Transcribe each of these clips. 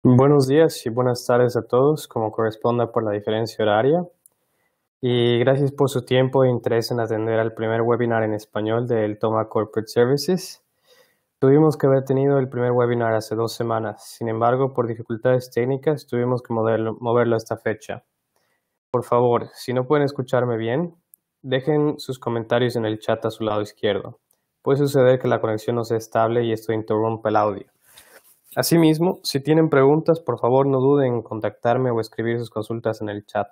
Buenos días y buenas tardes a todos, como corresponda por la diferencia horaria. Y gracias por su tiempo e interés en atender al primer webinar en español del Toma Corporate Services. Tuvimos que haber tenido el primer webinar hace 2 semanas. Sin embargo, por dificultades técnicas, tuvimos que moverlo a esta fecha. Por favor, si no pueden escucharme bien, dejen sus comentarios en el chat a su lado izquierdo. Puede suceder que la conexión no sea estable y esto interrumpa el audio. Asimismo, si tienen preguntas, por favor no duden en contactarme o escribir sus consultas en el chat.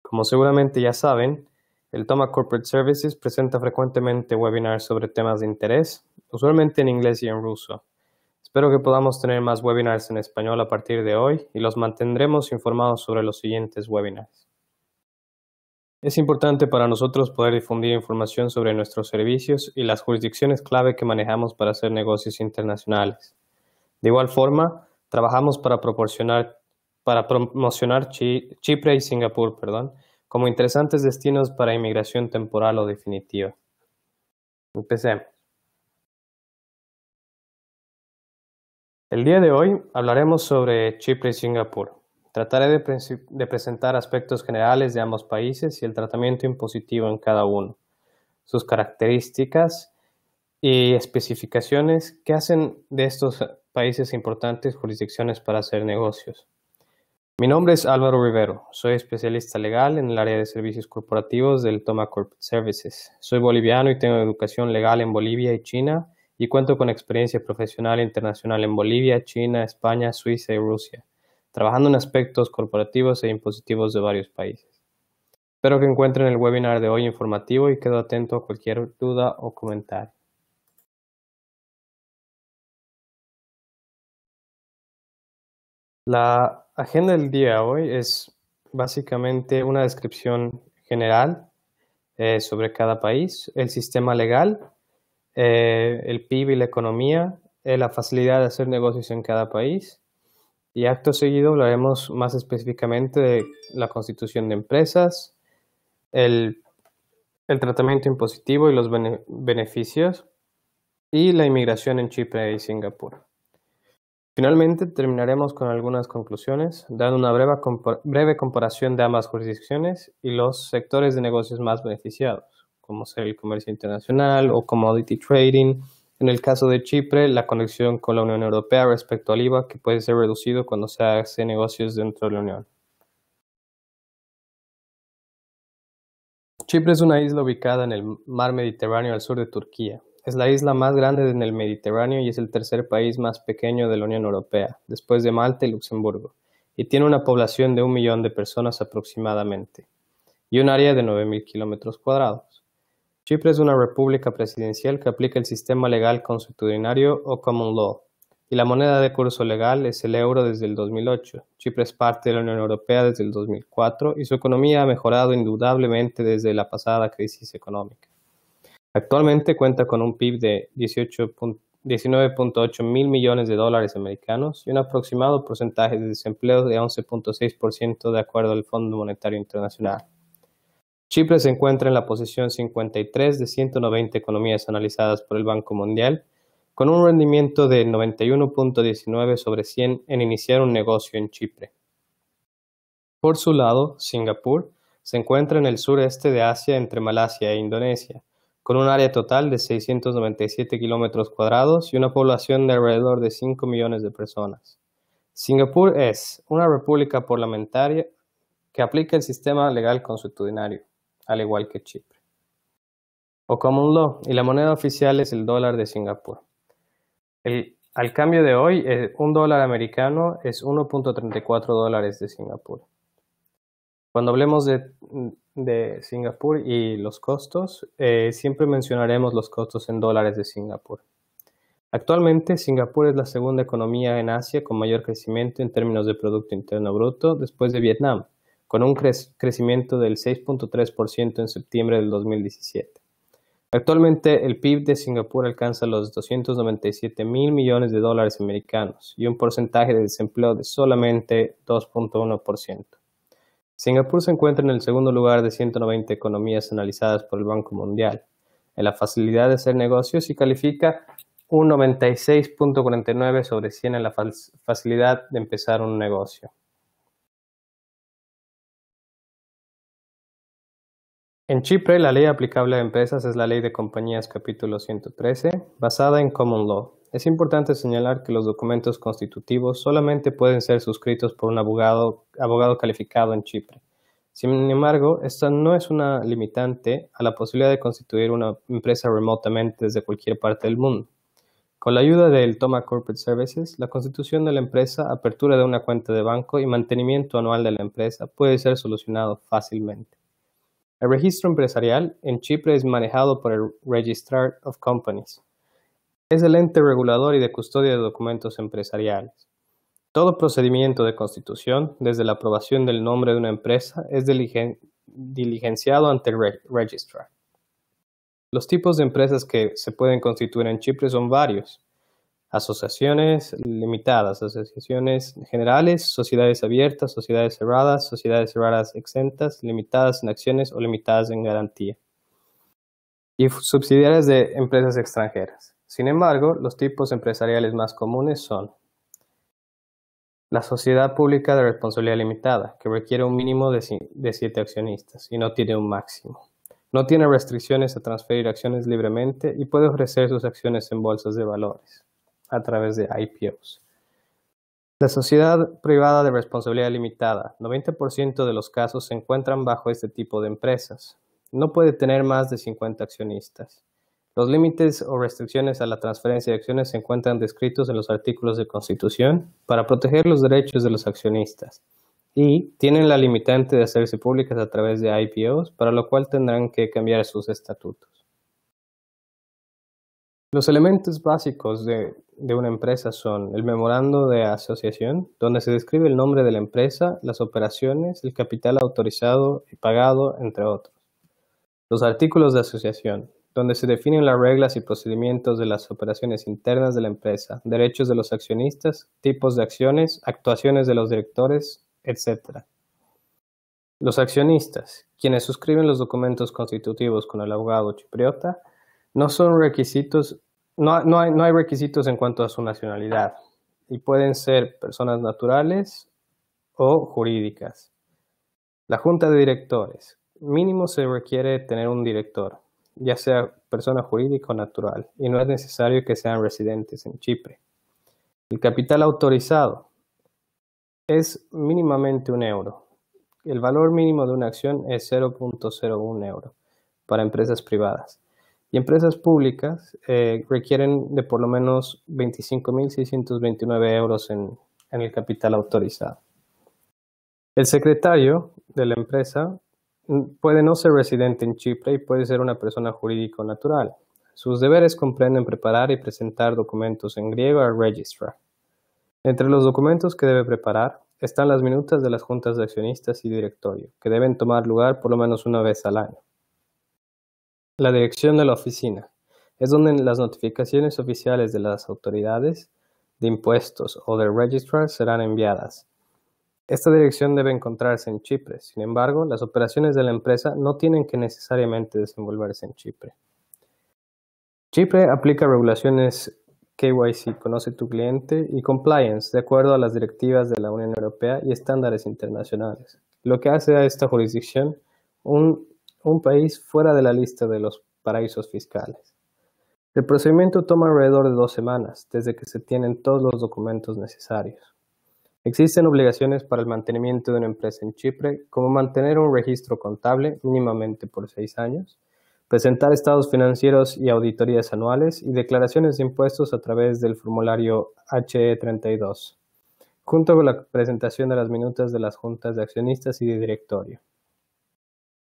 Como seguramente ya saben, el Toma Corporate Services presenta frecuentemente webinars sobre temas de interés, usualmente en inglés y en ruso. Espero que podamos tener más webinars en español a partir de hoy y los mantendremos informados sobre los siguientes webinars. Es importante para nosotros poder difundir información sobre nuestros servicios y las jurisdicciones clave que manejamos para hacer negocios internacionales. De igual forma, trabajamos para promocionar Chipre y Singapur, como interesantes destinos para inmigración temporal o definitiva. Empecemos. El día de hoy hablaremos sobre Chipre y Singapur. Trataré de presentar aspectos generales de ambos países y el tratamiento impositivo en cada uno, sus características y especificaciones que hacen de estos países importantes jurisdicciones para hacer negocios. Mi nombre es Álvaro Rivero, soy especialista legal en el área de servicios corporativos del Toma Corporate Services. Soy boliviano y tengo educación legal en Bolivia y China y cuento con experiencia profesional internacional en Bolivia, China, España, Suiza y Rusia, trabajando en aspectos corporativos e impositivos de varios países. Espero que encuentren el webinar de hoy informativo y quedo atento a cualquier duda o comentario. La agenda del día de hoy es básicamente una descripción general sobre cada país, el sistema legal, el PIB y la economía, la facilidad de hacer negocios en cada país. Y acto seguido hablaremos más específicamente de la constitución de empresas, el tratamiento impositivo y los beneficios y la inmigración en Chipre y Singapur. Finalmente, terminaremos con algunas conclusiones, dando una breve comparación de ambas jurisdicciones y los sectores de negocios más beneficiados, como ser el comercio internacional o commodity trading. En el caso de Chipre, la conexión con la Unión Europea respecto al IVA, que puede ser reducido cuando se hace negocios dentro de la Unión. Chipre es una isla ubicada en el mar Mediterráneo al sur de Turquía. Es la isla más grande en el Mediterráneo y es el tercer país más pequeño de la Unión Europea, después de Malta y Luxemburgo, y tiene una población de 1 millón de personas aproximadamente, y un área de 9.000 kilómetros cuadrados. Chipre es una república presidencial que aplica el sistema legal consuetudinario o common law, y la moneda de curso legal es el euro desde el 2008. Chipre es parte de la Unión Europea desde el 2004 y su economía ha mejorado indudablemente desde la pasada crisis económica. Actualmente cuenta con un PIB de 19.8 mil millones de dólares americanos y un aproximado porcentaje de desempleo de 11.6% de acuerdo al Fondo Monetario Internacional. Chipre se encuentra en la posición 53 de 190 economías analizadas por el Banco Mundial, con un rendimiento de 91.19 sobre 100 en iniciar un negocio en Chipre. Por su lado, Singapur se encuentra en el sureste de Asia entre Malasia e Indonesia, con un área total de 697 kilómetros cuadrados y una población de alrededor de 5 millones de personas. Singapur es una república parlamentaria que aplica el sistema legal consuetudinario, al igual que Chipre, o common law, y la moneda oficial es el dólar de Singapur. Al cambio de hoy, un dólar americano es 1.34 dólares de Singapur. Cuando hablemos de Singapur y los costos, siempre mencionaremos los costos en dólares de Singapur. Actualmente, Singapur es la segunda economía en Asia con mayor crecimiento en términos de Producto Interno Bruto después de Vietnam, con un crecimiento del 6.3% en septiembre del 2017. Actualmente, el PIB de Singapur alcanza los 297 mil millones de dólares americanos y un porcentaje de desempleo de solamente 2.1%. Singapur se encuentra en el segundo lugar de 190 economías analizadas por el Banco Mundial en la facilidad de hacer negocios y califica un 96.49 sobre 100 en la facilidad de empezar un negocio. En Chipre, la ley aplicable a empresas es la Ley de Compañías capítulo 113, basada en Common Law. Es importante señalar que los documentos constitutivos solamente pueden ser suscritos por un abogado calificado en Chipre. Sin embargo, esta no es una limitante a la posibilidad de constituir una empresa remotamente desde cualquier parte del mundo. Con la ayuda del Toma Corporate Services, la constitución de la empresa, apertura de una cuenta de banco y mantenimiento anual de la empresa puede ser solucionado fácilmente. El registro empresarial en Chipre es manejado por el Registrar of Companies. Es el ente regulador y de custodia de documentos empresariales. Todo procedimiento de constitución, desde la aprobación del nombre de una empresa, es diligenciado ante el Registrar. Los tipos de empresas que se pueden constituir en Chipre son varios. Asociaciones limitadas, asociaciones generales, sociedades abiertas, sociedades cerradas exentas, limitadas en acciones o limitadas en garantía. Y subsidiarias de empresas extranjeras. Sin embargo, los tipos empresariales más comunes son la sociedad pública de responsabilidad limitada, que requiere un mínimo de 7 accionistas y no tiene un máximo. No tiene restricciones a transferir acciones libremente y puede ofrecer sus acciones en bolsas de valores a través de IPOs. La sociedad privada de responsabilidad limitada, 90% de los casos se encuentran bajo este tipo de empresas. No puede tener más de 50 accionistas. Los límites o restricciones a la transferencia de acciones se encuentran descritos en los artículos de Constitución para proteger los derechos de los accionistas y tienen la limitante de hacerse públicas a través de IPOs, para lo cual tendrán que cambiar sus estatutos. Los elementos básicos de una empresa son el memorando de asociación, donde se describe el nombre de la empresa, las operaciones, el capital autorizado y pagado, entre otros. Los artículos de asociación, donde se definen las reglas y procedimientos de las operaciones internas de la empresa, derechos de los accionistas, tipos de acciones, actuaciones de los directores, etc. Los accionistas, quienes suscriben los documentos constitutivos con el abogado chipriota, no hay requisitos en cuanto a su nacionalidad y pueden ser personas naturales o jurídicas. La junta de directores. Mínimo se requiere tener un director, ya sea persona jurídica o natural, y no es necesario que sean residentes en Chipre. El capital autorizado es mínimamente €1. El valor mínimo de una acción es 0.01 euro para empresas privadas. Y empresas públicas requieren de por lo menos 25.629 euros en el capital autorizado. El secretario de la empresa puede no ser residente en Chipre y puede ser una persona jurídica o natural. Sus deberes comprenden preparar y presentar documentos en griego al registrar. Entre los documentos que debe preparar están las minutas de las juntas de accionistas y directorio, que deben tomar lugar por lo menos una vez al año. La dirección de la oficina es donde las notificaciones oficiales de las autoridades de impuestos o del registrar serán enviadas. Esta dirección debe encontrarse en Chipre. Sin embargo, las operaciones de la empresa no tienen que necesariamente desenvolverse en Chipre. Chipre aplica regulaciones KYC, conoce tu cliente, y compliance, de acuerdo a las directivas de la Unión Europea y estándares internacionales, lo que hace a esta jurisdicción un país fuera de la lista de los paraísos fiscales. El procedimiento toma alrededor de 2 semanas, desde que se tienen todos los documentos necesarios. Existen obligaciones para el mantenimiento de una empresa en Chipre, como mantener un registro contable mínimamente por 6 años, presentar estados financieros y auditorías anuales y declaraciones de impuestos a través del formulario HE32, junto con la presentación de las minutas de las juntas de accionistas y de directorio.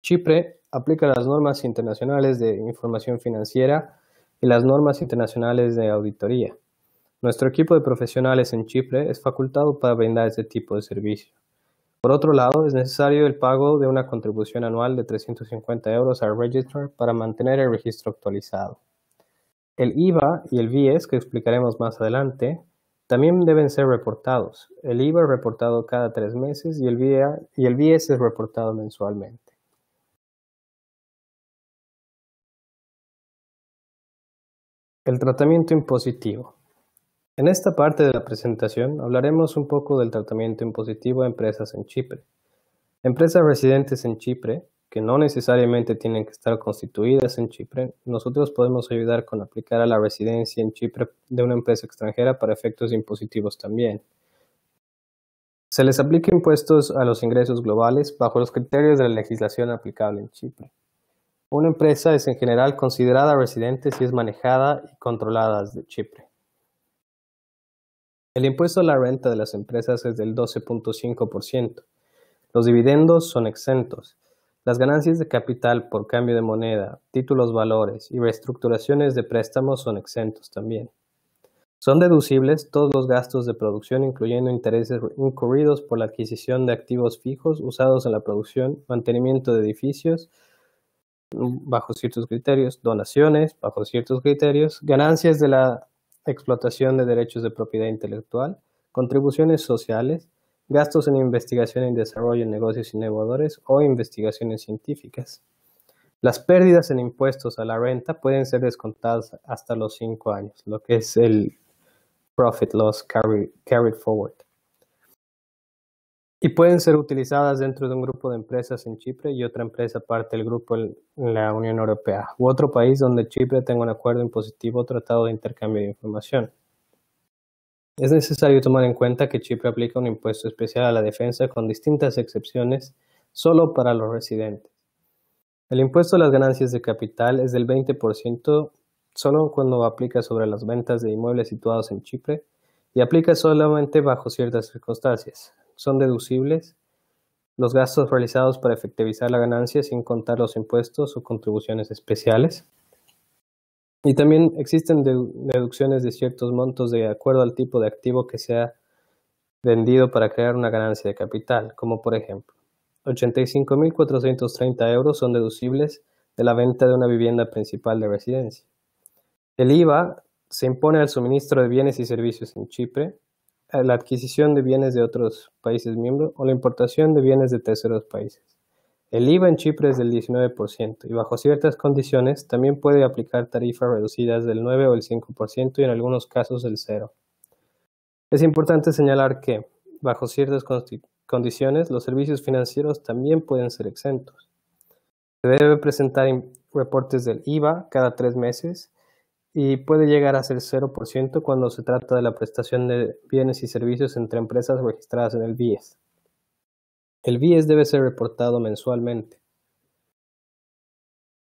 Chipre aplica las normas internacionales de información financiera y las normas internacionales de auditoría. Nuestro equipo de profesionales en Chipre es facultado para brindar este tipo de servicio. Por otro lado, es necesario el pago de una contribución anual de 350 euros al registrar para mantener el registro actualizado. El IVA y el VIES, que explicaremos más adelante, también deben ser reportados. El IVA es reportado cada 3 meses y el VIES es reportado mensualmente. El tratamiento impositivo. En esta parte de la presentación hablaremos un poco del tratamiento impositivo de empresas en Chipre. Empresas residentes en Chipre, que no necesariamente tienen que estar constituidas en Chipre, nosotros podemos ayudar con aplicar a la residencia en Chipre de una empresa extranjera para efectos impositivos también. Se les aplica impuestos a los ingresos globales bajo los criterios de la legislación aplicable en Chipre. Una empresa es en general considerada residente si es manejada y controlada desde Chipre. El impuesto a la renta de las empresas es del 12.5%. Los dividendos son exentos. Las ganancias de capital por cambio de moneda, títulos valores y reestructuraciones de préstamos son exentos también. Son deducibles todos los gastos de producción, incluyendo intereses incurridos por la adquisición de activos fijos usados en la producción, mantenimiento de edificios, bajo ciertos criterios, donaciones, bajo ciertos criterios, ganancias de la explotación de derechos de propiedad intelectual, contribuciones sociales, gastos en investigación y desarrollo en negocios innovadores o investigaciones científicas. Las pérdidas en impuestos a la renta pueden ser descontadas hasta los 5 años, lo que es el profit loss carried forward. Y pueden ser utilizadas dentro de un grupo de empresas en Chipre y otra empresa parte del grupo en la Unión Europea u otro país donde Chipre tenga un acuerdo impositivo o tratado de intercambio de información. Es necesario tomar en cuenta que Chipre aplica un impuesto especial a la defensa con distintas excepciones solo para los residentes. El impuesto a las ganancias de capital es del 20% solo cuando aplica sobre las ventas de inmuebles situados en Chipre y aplica solamente bajo ciertas circunstancias. Son deducibles los gastos realizados para efectivizar la ganancia sin contar los impuestos o contribuciones especiales. Y también existen deducciones de ciertos montos de acuerdo al tipo de activo que se ha vendido para crear una ganancia de capital, como por ejemplo, 85.430 euros son deducibles de la venta de una vivienda principal de residencia. El IVA se impone al suministro de bienes y servicios en Chipre, a la adquisición de bienes de otros países miembros o la importación de bienes de terceros países. El IVA en Chipre es del 19% y bajo ciertas condiciones también puede aplicar tarifas reducidas del 9 o el 5% y en algunos casos el 0. Es importante señalar que, bajo ciertas condiciones, los servicios financieros también pueden ser exentos. Se debe presentar reportes del IVA cada 3 meses y puede llegar a ser 0% cuando se trata de la prestación de bienes y servicios entre empresas registradas en el BIES. El BIES debe ser reportado mensualmente.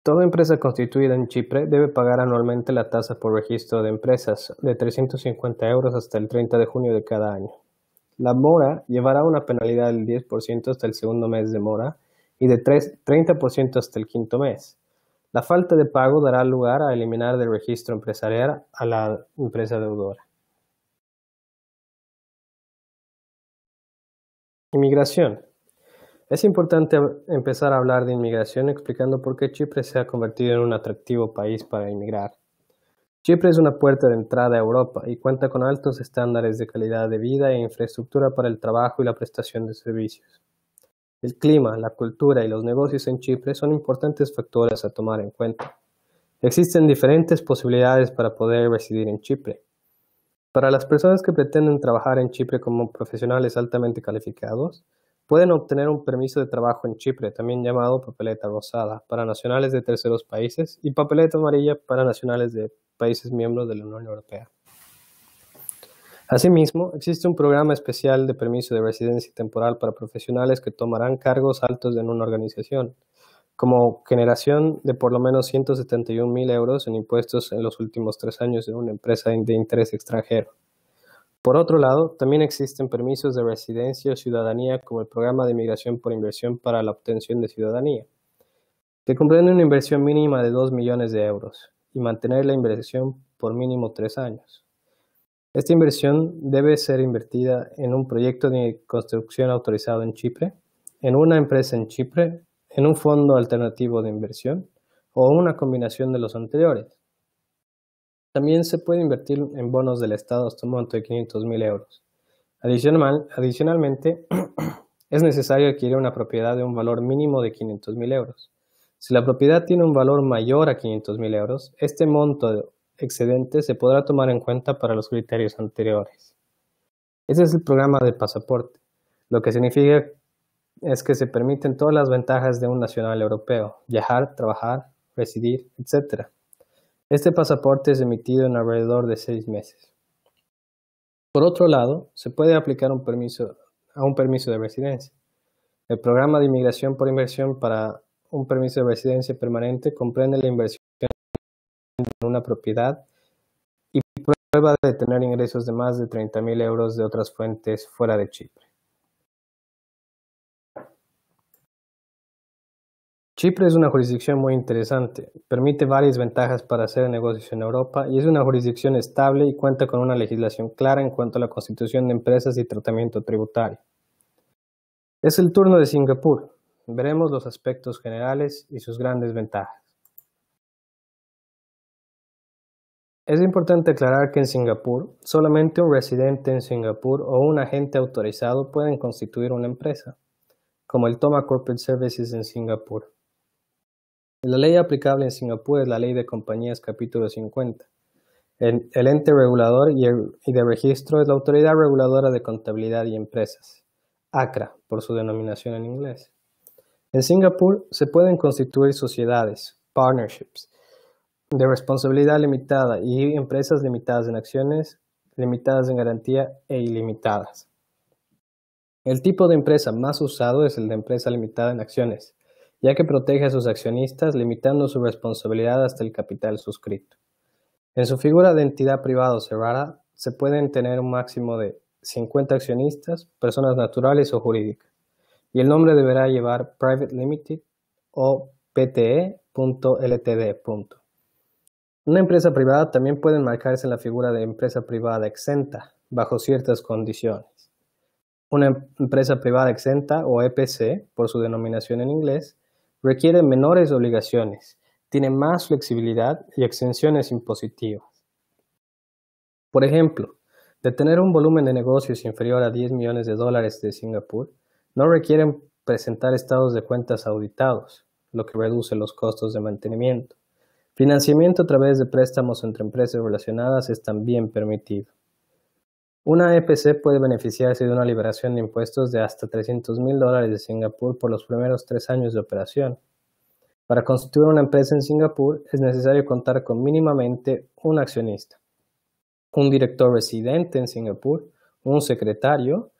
Toda empresa constituida en Chipre debe pagar anualmente la tasa por registro de empresas de 350 euros hasta el 30 de junio de cada año. La mora llevará una penalidad del 10% hasta el segundo mes de mora y de 30% hasta el quinto mes. La falta de pago dará lugar a eliminar del registro empresarial a la empresa deudora. Inmigración. Es importante empezar a hablar de inmigración explicando por qué Chipre se ha convertido en un atractivo país para inmigrar. Chipre es una puerta de entrada a Europa y cuenta con altos estándares de calidad de vida e infraestructura para el trabajo y la prestación de servicios. El clima, la cultura y los negocios en Chipre son importantes factores a tomar en cuenta. Existen diferentes posibilidades para poder residir en Chipre. Para las personas que pretenden trabajar en Chipre como profesionales altamente calificados, pueden obtener un permiso de trabajo en Chipre, también llamado papeleta rosada, para nacionales de terceros países y papeleta amarilla para nacionales de países miembros de la Unión Europea. Asimismo, existe un programa especial de permiso de residencia temporal para profesionales que tomarán cargos altos en una organización, como generación de por lo menos 171.000 euros en impuestos en los últimos 3 años en una empresa de interés extranjero. Por otro lado, también existen permisos de residencia o ciudadanía como el programa de inmigración por inversión para la obtención de ciudadanía, que comprende una inversión mínima de 2 millones de euros y mantener la inversión por mínimo 3 años. Esta inversión debe ser invertida en un proyecto de construcción autorizado en Chipre, en una empresa en Chipre, en un fondo alternativo de inversión o una combinación de los anteriores. También se puede invertir en bonos del Estado hasta un monto de 500.000 euros. Adicionalmente, es necesario adquirir una propiedad de un valor mínimo de 500.000 euros. Si la propiedad tiene un valor mayor a 500.000 euros, este monto excedente se podrá tomar en cuenta para los criterios anteriores. Ese es el programa de pasaporte, lo que significa es que se permiten todas las ventajas de un nacional europeo: viajar, trabajar, residir, etc. Este pasaporte es emitido en alrededor de 6 meses. Por otro lado, se puede aplicar un permiso de residencia. El programa de inmigración por inversión para un permiso de residencia permanente comprende la inversión en una propiedad y prueba de tener ingresos de más de 30.000 euros de otras fuentes fuera de Chipre. Chipre es una jurisdicción muy interesante, permite varias ventajas para hacer negocios en Europa y es una jurisdicción estable y cuenta con una legislación clara en cuanto a la constitución de empresas y tratamiento tributario. Es el turno de Singapur. Veremos los aspectos generales y sus grandes ventajas. Es importante aclarar que en Singapur, solamente un residente en Singapur o un agente autorizado pueden constituir una empresa, como el Thoma Corporate Services en Singapur. La ley aplicable en Singapur es la Ley de Compañías Capítulo 50. El ente regulador y de registro es la Autoridad Reguladora de Contabilidad y Empresas, ACRA, por su denominación en inglés. En Singapur se pueden constituir sociedades, partnerships, de responsabilidad limitada y empresas limitadas en acciones, limitadas en garantía e ilimitadas. El tipo de empresa más usado es el de empresa limitada en acciones, ya que protege a sus accionistas limitando su responsabilidad hasta el capital suscrito. En su figura de entidad privada o cerrada se pueden tener un máximo de 50 accionistas, personas naturales o jurídicas, y el nombre deberá llevar Private Limited o PTE.Ltd. Una empresa privada también puede enmarcarse en la figura de empresa privada exenta, bajo ciertas condiciones. Una empresa privada exenta, o EPC, por su denominación en inglés, requiere menores obligaciones, tiene más flexibilidad y exenciones impositivas. Por ejemplo, de tener un volumen de negocios inferior a 10 millones de dólares de Singapur, no requieren presentar estados de cuentas auditados, lo que reduce los costos de mantenimiento. Financiamiento a través de préstamos entre empresas relacionadas es también permitido. Una EPC puede beneficiarse de una liberación de impuestos de hasta $300.000 de Singapur por los primeros 3 años de operación. Para constituir una empresa en Singapur es necesario contar con mínimamente un accionista, un director residente en Singapur, un secretario,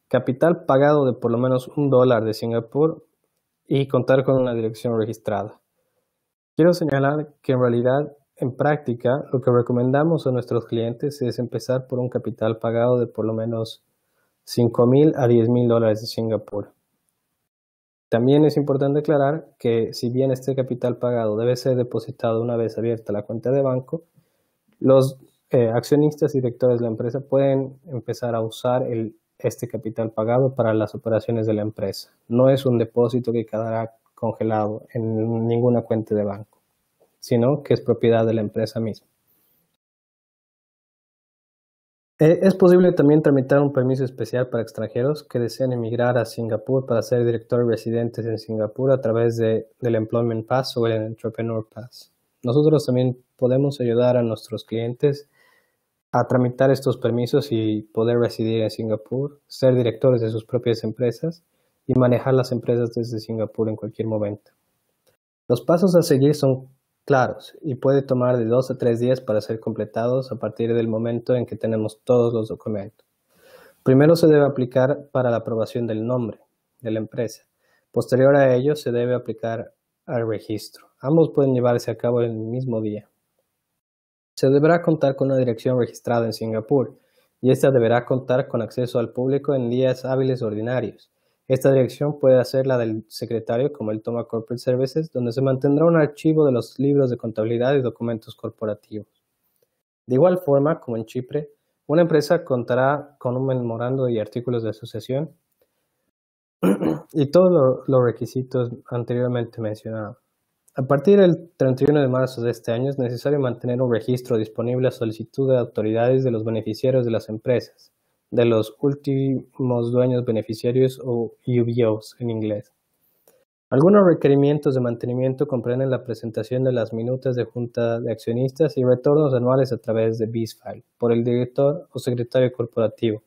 capital pagado de por lo menos $1 de Singapur y contar con una dirección registrada. Quiero señalar que en realidad, en práctica, lo que recomendamos a nuestros clientes es empezar por un capital pagado de por lo menos $5.000 a $10.000 de Singapur. También es importante aclarar que si bien este capital pagado debe ser depositado una vez abierta la cuenta de banco, los accionistas y directores de la empresa pueden empezar a usar este capital pagado para las operaciones de la empresa. No es un depósito que quedará congelado en ninguna cuenta de banco, sino que es propiedad de la empresa misma. Es posible también tramitar un permiso especial para extranjeros que deseen emigrar a Singapur para ser directores residentes en Singapur a través del Employment Pass o el Entrepreneur Pass. Nosotros también podemos ayudar a nuestros clientes a tramitar estos permisos y poder residir en Singapur, ser directores de sus propias empresas y manejar las empresas desde Singapur en cualquier momento. Los pasos a seguir son claros y puede tomar de 2 a 3 días para ser completados a partir del momento en que tenemos todos los documentos. Primero se debe aplicar para la aprobación del nombre de la empresa. Posterior a ello se debe aplicar al registro. Ambos pueden llevarse a cabo en el mismo día. Se deberá contar con una dirección registrada en Singapur y esta deberá contar con acceso al público en días hábiles ordinarios. Esta dirección puede ser la del secretario, como el Thoma Corporate Services, donde se mantendrá un archivo de los libros de contabilidad y documentos corporativos. De igual forma, como en Chipre, una empresa contará con un memorando y artículos de asociación y todos los requisitos anteriormente mencionados. A partir del 31 de marzo de este año es necesario mantener un registro disponible a solicitud de autoridades de los beneficiarios de las empresas, de los últimos dueños beneficiarios o UBOs en inglés. Algunos requerimientos de mantenimiento comprenden la presentación de las minutas de junta de accionistas y retornos anuales a través de BizFile por el director o secretario corporativo.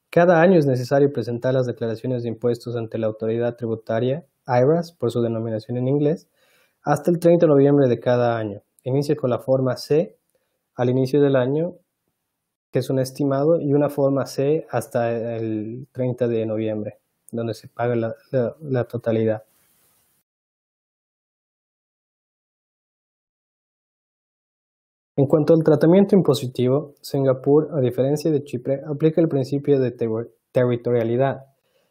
Cada año es necesario presentar las declaraciones de impuestos ante la autoridad tributaria, IRS, por su denominación en inglés, hasta el 30 de noviembre de cada año. Inicia con la forma C al inicio del año, que es un estimado, y una forma C hasta el 30 de noviembre, donde se paga la totalidad. En cuanto al tratamiento impositivo, Singapur, a diferencia de Chipre, aplica el principio de territorialidad,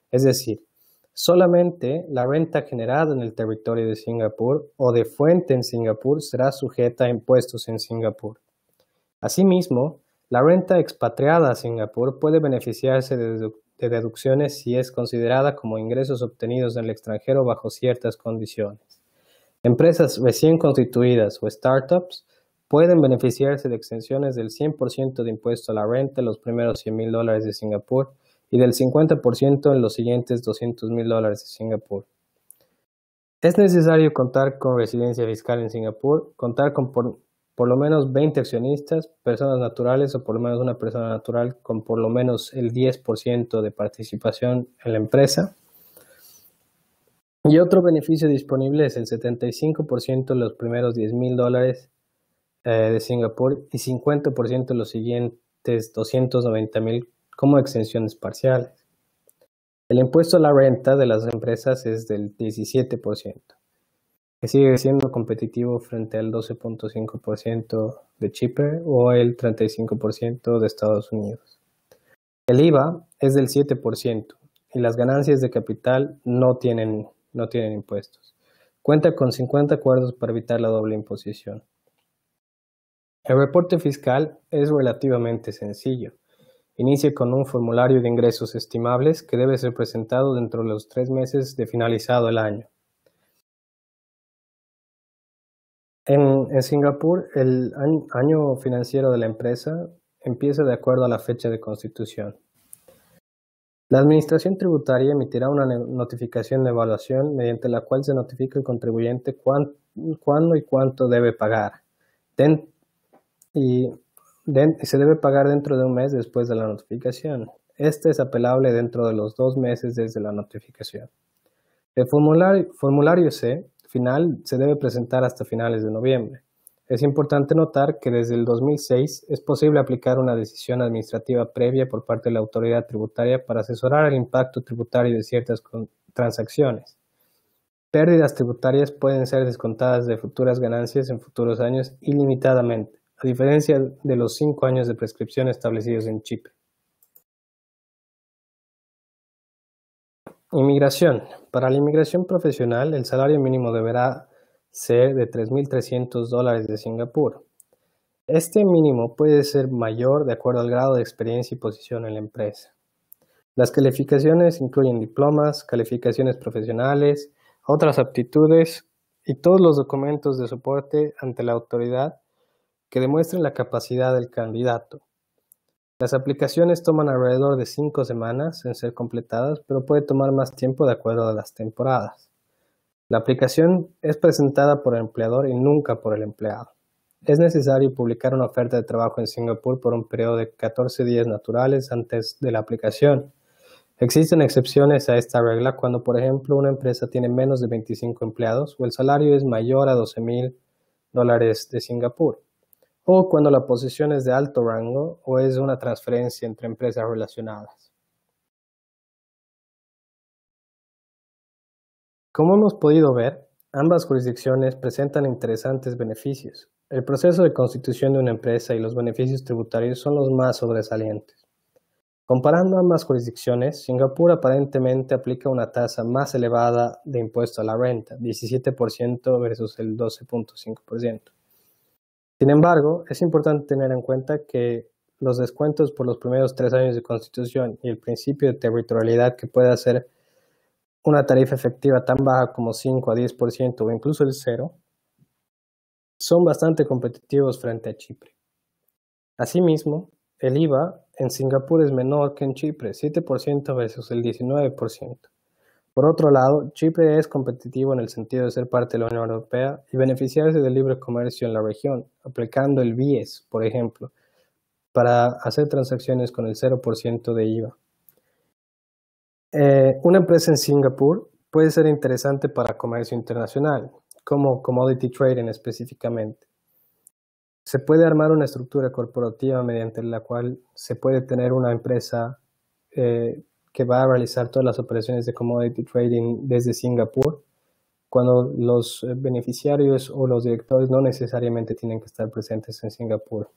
es decir, solamente la renta generada en el territorio de Singapur o de fuente en Singapur será sujeta a impuestos en Singapur. Asimismo, la renta expatriada a Singapur puede beneficiarse de deducciones si es considerada como ingresos obtenidos en el extranjero bajo ciertas condiciones. Empresas recién constituidas o startups pueden beneficiarse de exenciones del 100% de impuesto a la renta en los primeros $100,000 de Singapur y del 50% en los siguientes $200,000 de Singapur. Es necesario contar con residencia fiscal en Singapur, contar con por lo menos 20 accionistas, personas naturales o por lo menos una persona natural con por lo menos el 10% de participación en la empresa. Y otro beneficio disponible es el 75% en los primeros $10,000 de Singapur y 50% de los siguientes 290,000 como exenciones parciales. El impuesto a la renta de las empresas es del 17%, que sigue siendo competitivo frente al 12.5% de Chipre o el 35% de Estados Unidos. El IVA es del 7% y las ganancias de capital no tienen impuestos. Cuenta con 50 acuerdos para evitar la doble imposición. El reporte fiscal es relativamente sencillo. Inicia con un formulario de ingresos estimables que debe ser presentado dentro de los 3 meses de finalizado el año. En Singapur, el año financiero de la empresa empieza de acuerdo a la fecha de constitución. La Administración Tributaria emitirá una notificación de evaluación mediante la cual se notifica al contribuyente cuándo y cuánto debe pagar. Se debe pagar dentro de un mes después de la notificación. Este es apelable dentro de los 2 meses desde la notificación. El formulario C final se debe presentar hasta finales de noviembre. Es importante notar que desde el 2006 es posible aplicar una decisión administrativa previa por parte de la autoridad tributaria para asesorar el impacto tributario de ciertas transacciones. Pérdidas tributarias pueden ser descontadas de futuras ganancias en futuros años ilimitadamente, a diferencia de los 5 años de prescripción establecidos en Chipre. Inmigración. Para la inmigración profesional, el salario mínimo deberá ser de $3,300 de Singapur. Este mínimo puede ser mayor de acuerdo al grado de experiencia y posición en la empresa. Las calificaciones incluyen diplomas, calificaciones profesionales, otras aptitudes y todos los documentos de soporte ante la autoridad que demuestren la capacidad del candidato. Las aplicaciones toman alrededor de 5 semanas en ser completadas, pero puede tomar más tiempo de acuerdo a las temporadas. La aplicación es presentada por el empleador y nunca por el empleado. Es necesario publicar una oferta de trabajo en Singapur por un periodo de 14 días naturales antes de la aplicación. Existen excepciones a esta regla cuando, por ejemplo, una empresa tiene menos de 25 empleados o el salario es mayor a $12,000 de Singapur, o cuando la posición es de alto rango o es una transferencia entre empresas relacionadas. Como hemos podido ver, ambas jurisdicciones presentan interesantes beneficios. El proceso de constitución de una empresa y los beneficios tributarios son los más sobresalientes. Comparando ambas jurisdicciones, Singapur aparentemente aplica una tasa más elevada de impuesto a la renta, 17% versus el 12.5%. Sin embargo, es importante tener en cuenta que los descuentos por los primeros 3 años de constitución y el principio de territorialidad que puede hacer una tarifa efectiva tan baja como 5 a 10% o incluso el 0, son bastante competitivos frente a Chipre. Asimismo, el IVA en Singapur es menor que en Chipre, 7% versus el 19%, Por otro lado, Chipre es competitivo en el sentido de ser parte de la Unión Europea y beneficiarse del libre comercio en la región, aplicando el BIES, por ejemplo, para hacer transacciones con el 0% de IVA. Una empresa en Singapur puede ser interesante para comercio internacional, como commodity trading específicamente. Se puede armar una estructura corporativa mediante la cual se puede tener una empresa que va a realizar todas las operaciones de commodity trading desde Singapur, cuando los beneficiarios o los directores no necesariamente tienen que estar presentes en Singapur.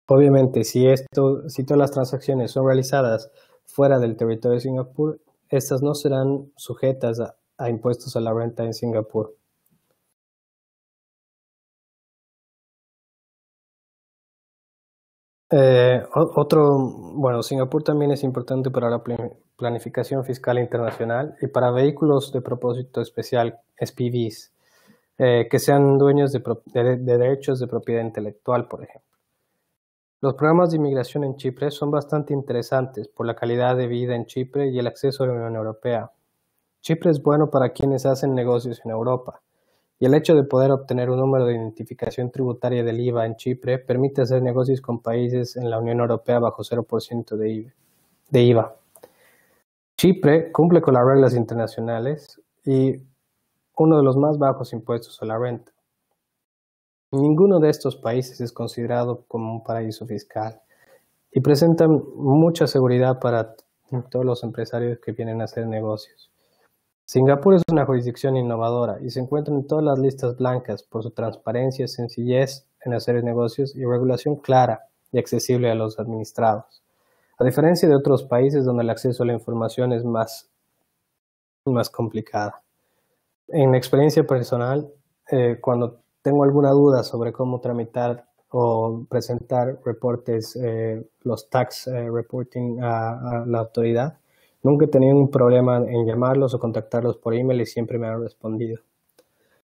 Obviamente, si todas las transacciones son realizadas fuera del territorio de Singapur, estas no serán sujetas a impuestos a la renta en Singapur. Singapur también es importante para la planificación fiscal internacional y para vehículos de propósito especial, SPVs, que sean dueños de derechos de propiedad intelectual, por ejemplo. Los programas de inmigración en Chipre son bastante interesantes por la calidad de vida en Chipre y el acceso a la Unión Europea. Chipre es bueno para quienes hacen negocios en Europa, y el hecho de poder obtener un número de identificación tributaria del IVA en Chipre permite hacer negocios con países en la Unión Europea bajo 0% de IVA. Chipre cumple con las reglas internacionales y uno de los más bajos impuestos a la renta. Ninguno de estos países es considerado como un paraíso fiscal y presentan mucha seguridad para todos los empresarios que vienen a hacer negocios. Singapur es una jurisdicción innovadora y se encuentra en todas las listas blancas por su transparencia, sencillez en hacer negocios y regulación clara y accesible a los administrados. A diferencia de otros países donde el acceso a la información es más complicada. En experiencia personal, cuando tengo alguna duda sobre cómo tramitar o presentar reportes, los tax reporting a la autoridad, nunca he tenido un problema en llamarlos o contactarlos por email y siempre me han respondido.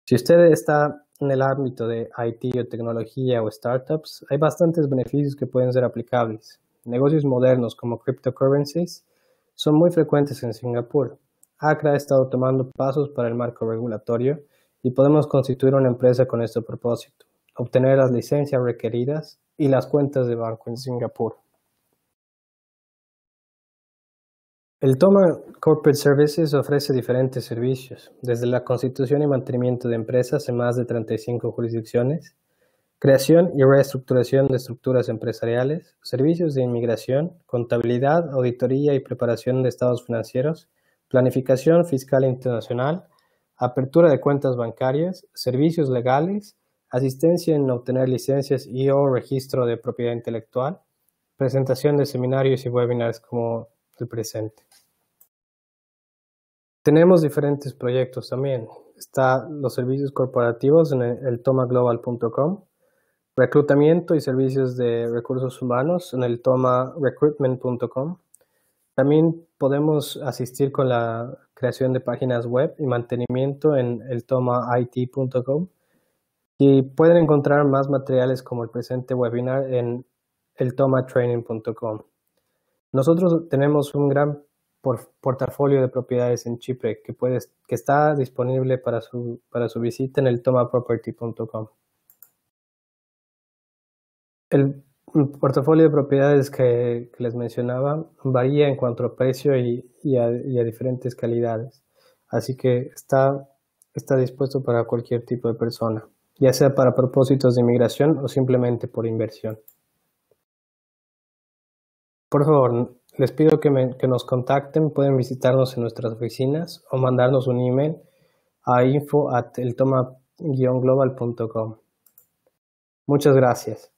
Si usted está en el ámbito de IT o tecnología o startups, hay bastantes beneficios que pueden ser aplicables. Negocios modernos como cryptocurrencies son muy frecuentes en Singapur. ACRA ha estado tomando pasos para el marco regulatorio y podemos constituir una empresa con este propósito, obtener las licencias requeridas y las cuentas de banco en Singapur. El TOMA Corporate Services ofrece diferentes servicios, desde la constitución y mantenimiento de empresas en más de 35 jurisdicciones, creación y reestructuración de estructuras empresariales, servicios de inmigración, contabilidad, auditoría y preparación de estados financieros, planificación fiscal internacional, apertura de cuentas bancarias, servicios legales, asistencia en obtener licencias y o registro de propiedad intelectual, presentación de seminarios y webinars como el presente. Tenemos diferentes proyectos también. Están los servicios corporativos en el tomaglobal.com, reclutamiento y servicios de recursos humanos en el tomarecruitment.com. También podemos asistir con la creación de páginas web y mantenimiento en el tomait.com. Y pueden encontrar más materiales como el presente webinar en el tomatraining.com. Nosotros tenemos un gran portafolio de propiedades en Chipre que está disponible para su visita en el tomaproperty.com. El portafolio de propiedades que les mencionaba varía en cuanto a precio y a diferentes calidades, así que está dispuesto para cualquier tipo de persona, ya sea para propósitos de inmigración o simplemente por inversión. Por favor, les pido que nos contacten, pueden visitarnos en nuestras oficinas o mandarnos un email a info@eltoma-global.com. Muchas gracias.